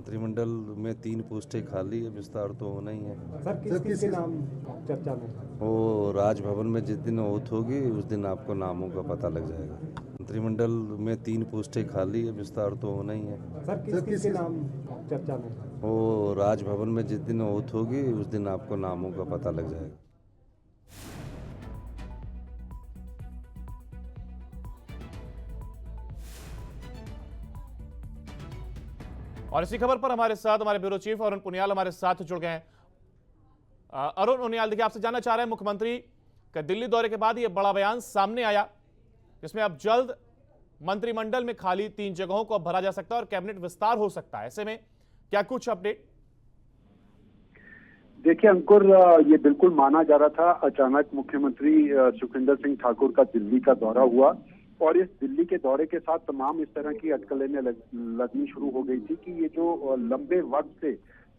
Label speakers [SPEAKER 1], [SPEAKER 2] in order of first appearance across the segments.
[SPEAKER 1] मंत्रिमंडल में 3 पोस्टें खाली है, विस्तार तो होना ही है।
[SPEAKER 2] सर किस किस के नाम चर्चा में?
[SPEAKER 1] वो राजभवन में जिस दिन ओथ होगी उस दिन आपको नामों का पता लग जाएगा। मंत्रिमंडल में 3 पोस्टें खाली है, विस्तार तो होना ही है।
[SPEAKER 2] सर किस किस के नाम चर्चा में?
[SPEAKER 1] वो राजभवन में जिस दिन ओथ होगी उस दिन आपको नामों का पता लग जाएगा।
[SPEAKER 3] और इसी खबर पर हमारे साथ हमारे ब्यूरो चीफ अरुण पुनियाल हमारे साथ जुड़ गए हैं। अरुण पुनियाल, देखिए आपसे जानना चाह रहे हैं, मुख्यमंत्री का दिल्ली दौरे के बाद यह बड़ा बयान सामने आया जिसमें अब जल्द मंत्रिमंडल में खाली 3 जगहों को अब भरा जा सकता है और कैबिनेट विस्तार हो सकता है। ऐसे में क्या कुछ अपडेट?
[SPEAKER 4] देखिए अंकुर, ये बिल्कुल माना जा रहा था। अचानक मुख्यमंत्री सुखविंदर सिंह ठाकुर का दिल्ली का दौरा हुआ और इस दिल्ली के दौरे के साथ तमाम इस तरह की अटकलें लगनी शुरू हो गई थी कि ये जो लंबे वक्त से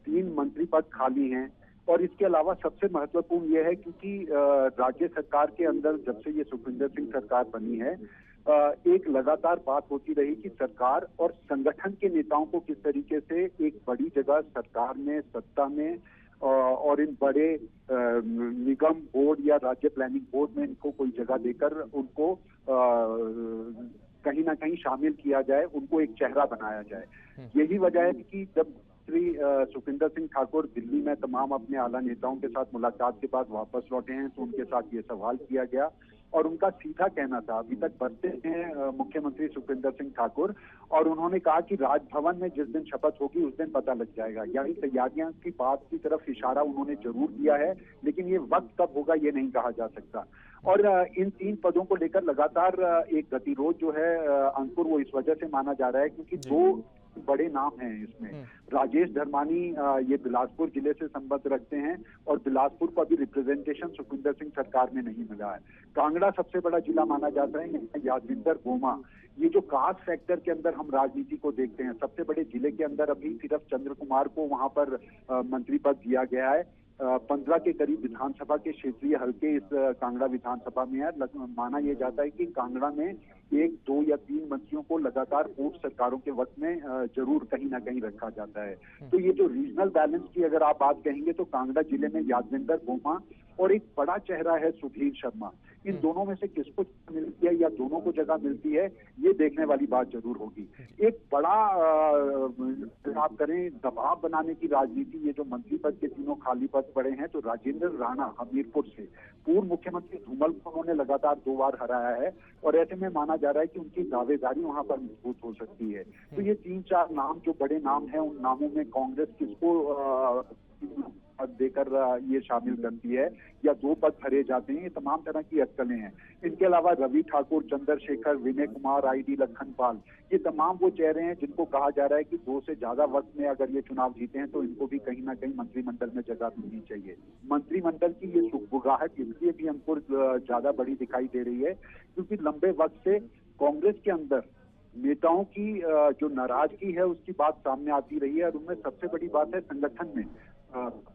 [SPEAKER 4] 3 मंत्री पद खाली हैं और इसके अलावा सबसे महत्वपूर्ण ये है क्योंकि राज्य सरकार के अंदर जब से ये सुखविंदर सिंह सरकार बनी है, एक लगातार बात होती रही कि सरकार और संगठन के नेताओं को किस तरीके से एक बड़ी जगह सरकार में, सत्ता में और इन बड़े निगम बोर्ड या राज्य प्लानिंग बोर्ड में इनको कोई जगह देकर उनको कहीं ना कहीं शामिल किया जाए, उनको एक चेहरा बनाया जाए। यही वजह है कि जब श्री सुखविंदर सिंह ठाकुर दिल्ली में तमाम अपने आला नेताओं के साथ मुलाकात के बाद वापस लौटे हैं तो उनके साथ ये सवाल किया गया और उनका सीधा कहना था, अभी तक बरते हैं मुख्यमंत्री सुखविंदर सिंह ठाकुर, और उन्होंने कहा कि राजभवन में जिस दिन शपथ होगी उस दिन पता लग जाएगा। यानी तैयारियां की बात की तरफ इशारा उन्होंने जरूर दिया है, लेकिन ये वक्त कब होगा ये नहीं कहा जा सकता। और इन 3 पदों को लेकर लगातार एक गतिरोध जो है अंकुर, वो इस वजह से माना जा रहा है क्योंकि 2 बड़े नाम हैं इसमें। राजेश धर्मानी ये बिलासपुर जिले से संबंध रखते हैं और बिलासपुर को अभी रिप्रेजेंटेशन सुखविंदर सिंह सरकार में नहीं मिला है। कांगड़ा सबसे बड़ा जिला माना जाता है, यादविंदर गोमा। ये जो कास्ट फैक्टर के अंदर हम राजनीति को देखते हैं, सबसे बड़े जिले के अंदर अभी सिर्फ चंद्र कुमार को वहां पर मंत्री पद दिया गया है। 15 के करीब विधानसभा के क्षेत्रीय हल्के इस कांगड़ा विधानसभा में है। माना यह जाता है कि कांगड़ा में 1, 2 या 3 मंत्रियों को लगातार पूर्व सरकारों के वक्त में जरूर कहीं ना कहीं रखा जाता है। तो ये जो रीजनल बैलेंस की अगर आप बात कहेंगे तो कांगड़ा जिले में यादविंदर गोमा और एक बड़ा चेहरा है सुधीर शर्मा। इन दोनों में से किसको मिलती है या दोनों को जगह मिलती है, ये देखने वाली बात जरूर होगी। एक बड़ा आप करें दबाव बनाने की राजनीति, ये जो मंत्री पद के 3 खाली पद पड़े हैं, तो राजेंद्र राणा हमीरपुर से पूर्व मुख्यमंत्री धूमल को उन्होंने लगातार 2 बार हराया है और ऐसे में माना जा रहा है कि उनकी दावेदारी वहां पर मजबूत हो सकती है। तो ये 3-4 नाम जो बड़े नाम हैं, उन नामों में कांग्रेस किसको पद देकर ये शामिल करती है या 2 पद भरे जाते हैं, ये तमाम तरह की अटकलें हैं। इनके अलावा रवि ठाकुर, चंद्रशेखर, विनय कुमार, आईडी लखनपाल, ये तमाम वो चेहरे हैं जिनको कहा जा रहा है कि 2 से ज्यादा वक्त में अगर ये चुनाव जीते हैं तो इनको भी कहीं ना कहीं मंत्रिमंडल में जगह मिलनी चाहिए। मंत्रिमंडल की ये सुगबुगाहट इसलिए भी हमको ज्यादा बड़ी दिखाई दे रही है क्योंकि लंबे वक्त से कांग्रेस के अंदर नेताओं की जो नाराजगी है उसकी बात सामने आती रही है और उनमें सबसे बड़ी बात है संगठन में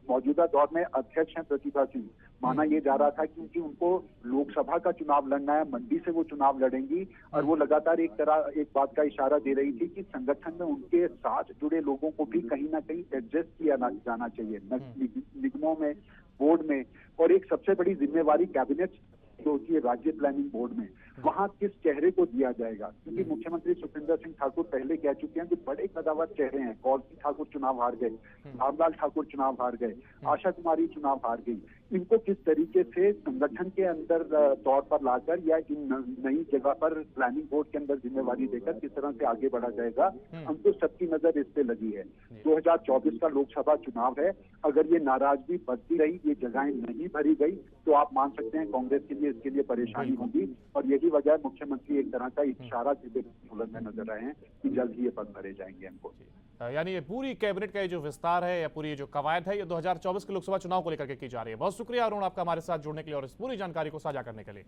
[SPEAKER 4] मौजूदा दौर में अध्यक्ष हैं प्रतिभा सिंह। माना यह जा रहा था क्योंकि उनको लोकसभा का चुनाव लड़ना है, मंडी से वो चुनाव लड़ेंगी और वो लगातार एक बात का इशारा दे रही थी कि संगठन में उनके साथ जुड़े लोगों को भी कहीं ना कहीं एडजस्ट किया जाना चाहिए निगमों में, बोर्ड में, और एक सबसे बड़ी जिम्मेवारी कैबिनेट जो होती है राज्य प्लानिंग बोर्ड में, वहां किस चेहरे को दिया जाएगा। क्योंकि मुख्यमंत्री सुखविंदर सिंह ठाकुर पहले कह चुके हैं कि बड़े कदावर चेहरे हैं, कौरसी ठाकुर चुनाव हार गए, रामलाल ठाकुर चुनाव हार गए, आशा कुमारी चुनाव हार गई। इनको किस तरीके से संगठन के अंदर तौर पर लाकर या इन नई जगह पर प्लानिंग बोर्ड के अंदर जिम्मेवारी देकर किस तरह से आगे बढ़ा जाएगा, हमको सबकी नजर इस पे लगी है। 2024 का लोकसभा चुनाव है, अगर ये नाराजगी बढ़ती रही, ये जगहें नहीं भरी गई, तो आप मान सकते हैं कांग्रेस के लिए इसके लिए परेशानी होगी और यही वजह है मुख्यमंत्री एक तरह का इशारा देते में नजर आए हैं कि जल्द ही ये पद भरे जाएंगे हमको।
[SPEAKER 3] यानी ये पूरी कैबिनेट का ये जो विस्तार है या पूरी जो कवायद है ये 2024 के लोकसभा चुनाव को लेकर के की जा रही है। बहुत शुक्रिया अरुण आपका हमारे साथ जुड़ने के लिए और इस पूरी जानकारी को साझा करने के लिए।